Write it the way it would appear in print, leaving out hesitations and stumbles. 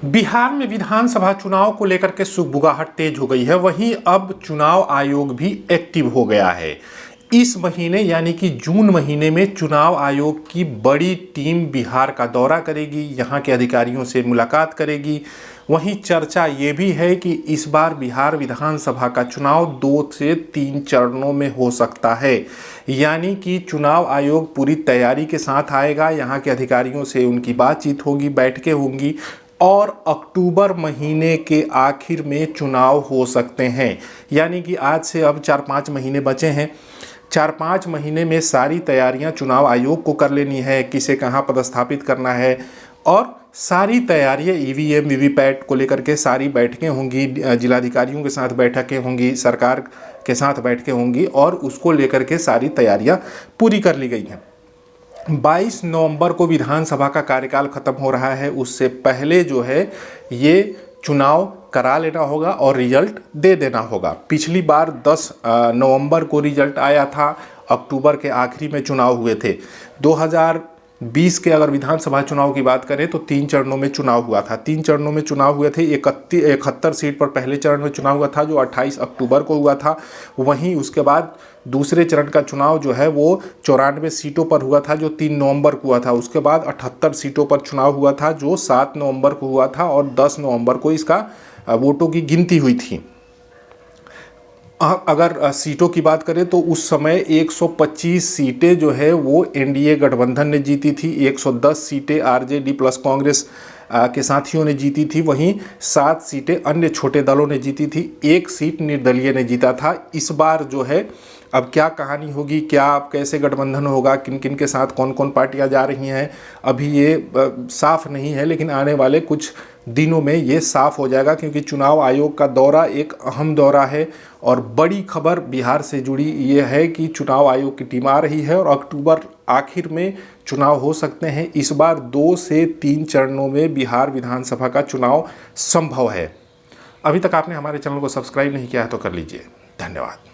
बिहार में विधानसभा चुनाव को लेकर के सुगबुगाहट तेज हो गई है। वहीं अब चुनाव आयोग भी एक्टिव हो गया है। इस महीने यानी कि जून महीने में चुनाव आयोग की बड़ी टीम बिहार का दौरा करेगी, यहां के अधिकारियों से मुलाकात करेगी। वहीं चर्चा ये भी है कि इस बार बिहार विधानसभा का चुनाव 2 से 3 चरणों में हो सकता है, यानी कि चुनाव आयोग पूरी तैयारी के साथ आएगा। यहाँ के अधिकारियों से उनकी बातचीत होगी, बैठकें होंगी और अक्टूबर महीने के आखिर में चुनाव हो सकते हैं। यानी कि आज से अब 4-5 महीने बचे हैं। 4-5 महीने में सारी तैयारियां चुनाव आयोग को कर लेनी है, किसे कहां पदस्थापित करना है और सारी तैयारियां ईवीएम वीवीपैट को लेकर के सारी बैठकें होंगी, जिलाधिकारियों के साथ बैठकें होंगी, सरकार के साथ बैठकें होंगी और उसको लेकर के सारी तैयारियां पूरी कर ली गई हैं। 22 नवंबर को विधानसभा का कार्यकाल खत्म हो रहा है। उससे पहले जो है ये चुनाव करा लेना होगा और रिजल्ट दे देना होगा। पिछली बार 10 नवंबर को रिजल्ट आया था, अक्टूबर के आखिरी में चुनाव हुए थे। 2020 के अगर विधानसभा चुनाव की बात करें तो 3 चरणों में चुनाव हुआ था। 3 चरणों में चुनाव हुए थे। 71 सीट पर पहले चरण में चुनाव हुआ था जो 28 अक्टूबर को हुआ था। वहीं उसके बाद दूसरे चरण का चुनाव जो है वो 94 सीटों पर हुआ था जो 3 नवंबर को हुआ था। उसके बाद 78 सीटों पर चुनाव हुआ था जो 7 नवंबर को हुआ था और 10 नवंबर को इसका वोटों की गिनती हुई थी। अगर सीटों की बात करें तो उस समय 125 सीटें जो है वो एनडीए गठबंधन ने जीती थी, 110 सीटें आरजेडी प्लस कांग्रेस के साथियों ने जीती थी। वहीं 7 सीटें अन्य छोटे दलों ने जीती थी, 1 सीट निर्दलीय ने जीता था। इस बार जो है अब क्या कहानी होगी, क्या कैसे गठबंधन होगा, किन किन के साथ कौन कौन पार्टियां जा रही हैं, अभी ये साफ नहीं है, लेकिन आने वाले कुछ दिनों में ये साफ हो जाएगा क्योंकि चुनाव आयोग का दौरा एक अहम दौरा है। और बड़ी खबर बिहार से जुड़ी ये है कि चुनाव आयोग की टीम आ रही है और अक्टूबर आखिर में चुनाव हो सकते हैं। इस बार 2 से 3 चरणों में बिहार विधानसभा का चुनाव संभव है। अभी तक आपने हमारे चैनल को सब्सक्राइब नहीं किया है तो कर लीजिए। धन्यवाद।